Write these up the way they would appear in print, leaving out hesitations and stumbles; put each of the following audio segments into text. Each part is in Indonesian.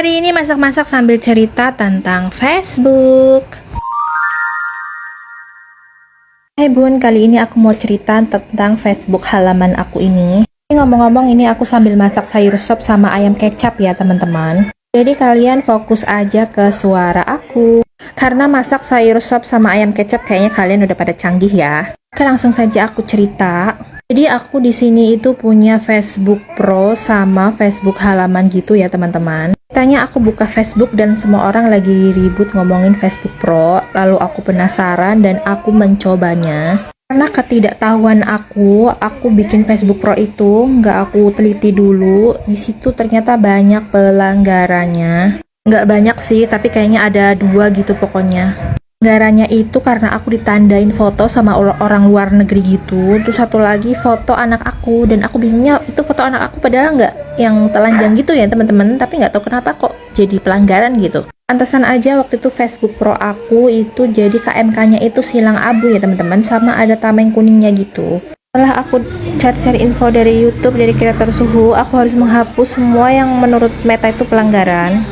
hari ini masak-masak sambil cerita tentang Facebook. Hai Bun, kali ini aku mau cerita tentang Facebook halaman aku ini. Ngomong-ngomong, ini aku sambil masak sayur sop sama ayam kecap ya teman-teman. Jadi kalian fokus aja ke suara aku. Karena masak sayur sop sama ayam kecap kayaknya kalian udah pada canggih ya. Oke, langsung saja aku cerita. Jadi aku di sini itu punya Facebook Pro sama Facebook halaman gitu ya teman-teman. Tanya aku buka Facebook dan semua orang lagi ribut ngomongin Facebook Pro. Lalu aku penasaran dan aku mencobanya. Karena ketidaktahuan aku bikin Facebook Pro itu nggak aku teliti dulu. Di situ ternyata banyak pelanggarannya. Nggak banyak sih, tapi kayaknya ada 2 gitu pokoknya. Pelanggarannya itu karena aku ditandain foto sama orang luar negeri gitu. Terus satu lagi foto anak aku, dan aku bingungnya itu foto anak aku padahal nggak yang telanjang gitu ya teman-teman. Tapi nggak tahu kenapa kok jadi pelanggaran gitu. Pantesan aja waktu itu Facebook Pro aku itu jadi KMK-nya itu silang abu ya teman-teman, sama ada tameng kuningnya gitu. Setelah aku cari-cari info dari YouTube, dari kreator suhu, aku harus menghapus semua yang menurut Meta itu pelanggaran.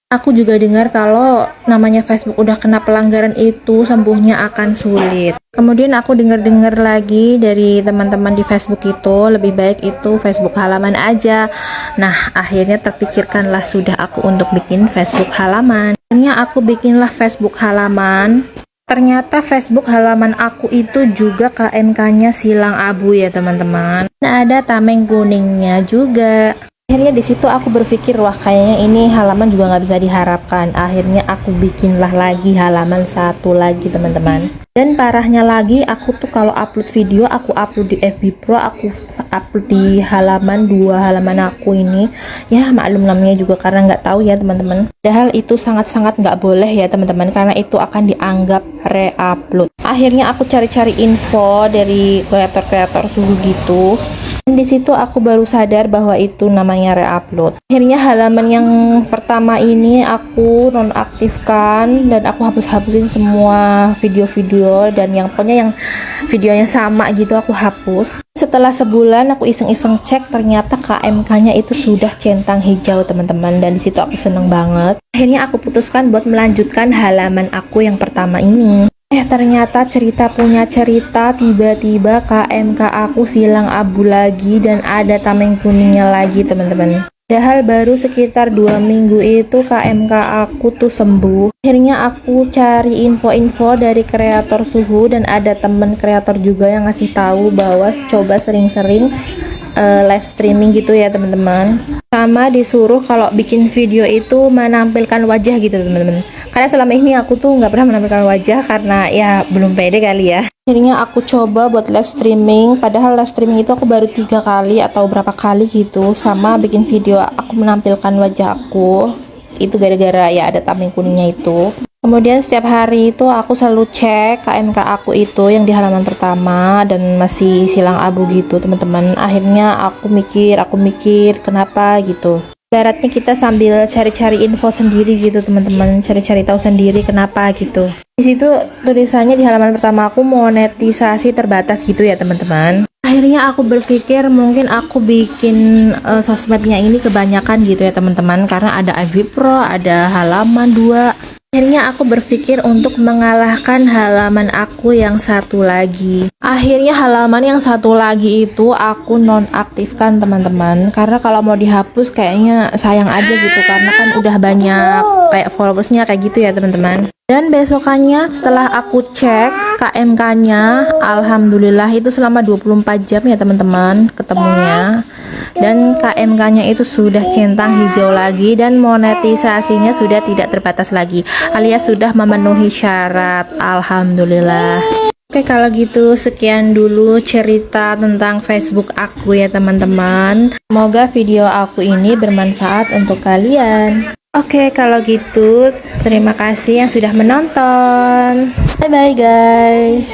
Aku juga dengar kalau namanya Facebook udah kena pelanggaran itu sembuhnya akan sulit. Kemudian aku dengar-dengar lagi dari teman-teman di Facebook itu lebih baik itu Facebook halaman aja. Nah, akhirnya terpikirkanlah sudah aku untuk bikin Facebook halaman. Akhirnya aku bikinlah Facebook halaman. Ternyata Facebook halaman aku itu juga KMK-nya silang abu ya teman-teman. Nah, ada tameng kuningnya juga. Akhirnya di situ aku berpikir, wah kayaknya ini halaman juga nggak bisa diharapkan. Akhirnya aku bikinlah lagi halaman satu lagi teman-teman. Dan parahnya lagi, aku tuh kalau upload video, aku upload di FB Pro, aku upload di halaman 2 halaman aku ini. Ya maklum namanya juga karena nggak tahu ya teman-teman. Padahal itu sangat-sangat nggak boleh ya teman-teman, karena itu akan dianggap re-upload. Akhirnya aku cari-cari info dari kreator-kreator suhu gitu. Di situ aku baru sadar bahwa itu namanya re-upload. Akhirnya halaman yang pertama ini aku nonaktifkan dan aku hapus-hapusin semua video-video, dan yang pokoknya yang videonya sama gitu aku hapus. Setelah sebulan aku iseng-iseng cek, ternyata KMK-nya itu sudah centang hijau teman-teman, dan di situ aku seneng banget. Akhirnya aku putuskan buat melanjutkan halaman aku yang pertama ini. Ternyata cerita punya cerita, tiba-tiba KMK aku silang abu lagi dan ada tameng kuningnya lagi teman-teman. Padahal baru sekitar 2 minggu itu KMK aku tuh sembuh. Akhirnya aku cari info-info dari kreator suhu, dan ada temen kreator juga yang ngasih tahu bahwa coba sering-sering live streaming gitu ya teman-teman. Sama disuruh kalau bikin video itu menampilkan wajah gitu teman-teman. Karena selama ini aku tuh nggak pernah menampilkan wajah karena ya belum pede kali ya. Akhirnya aku coba buat live streaming, padahal live streaming itu aku baru 3 kali atau berapa kali gitu. Sama bikin video aku menampilkan wajah aku, itu gara-gara ya ada tameng kuningnya itu. Kemudian setiap hari itu aku selalu cek KMK aku itu yang di halaman pertama dan masih silang abu gitu teman-teman. Akhirnya aku mikir kenapa gitu. Ibaratnya kita sambil cari-cari info sendiri gitu teman-teman, cari-cari tahu sendiri kenapa gitu. Di situ tulisannya di halaman pertama aku monetisasi terbatas gitu ya teman-teman. Akhirnya aku berpikir mungkin aku bikin sosmednya ini kebanyakan gitu ya teman-teman, karena ada FB Pro, ada halaman 2. Akhirnya aku berpikir untuk mengalahkan halaman aku yang satu lagi. Akhirnya halaman yang satu lagi itu aku nonaktifkan teman-teman, karena kalau mau dihapus kayaknya sayang aja gitu, karena kan udah banyak kayak followersnya kayak gitu ya teman-teman. Dan besokannya setelah aku cek KMK-nya, alhamdulillah itu selama 24 jam ya teman-teman ketemunya. Dan KMK-nya itu sudah centang hijau lagi, dan monetisasinya sudah tidak terbatas lagi, alias sudah memenuhi syarat. Alhamdulillah. Oke, kalau gitu sekian dulu cerita tentang Facebook aku ya teman-teman. Semoga video aku ini bermanfaat untuk kalian. Oke, kalau gitu terima kasih yang sudah menonton. Bye bye guys.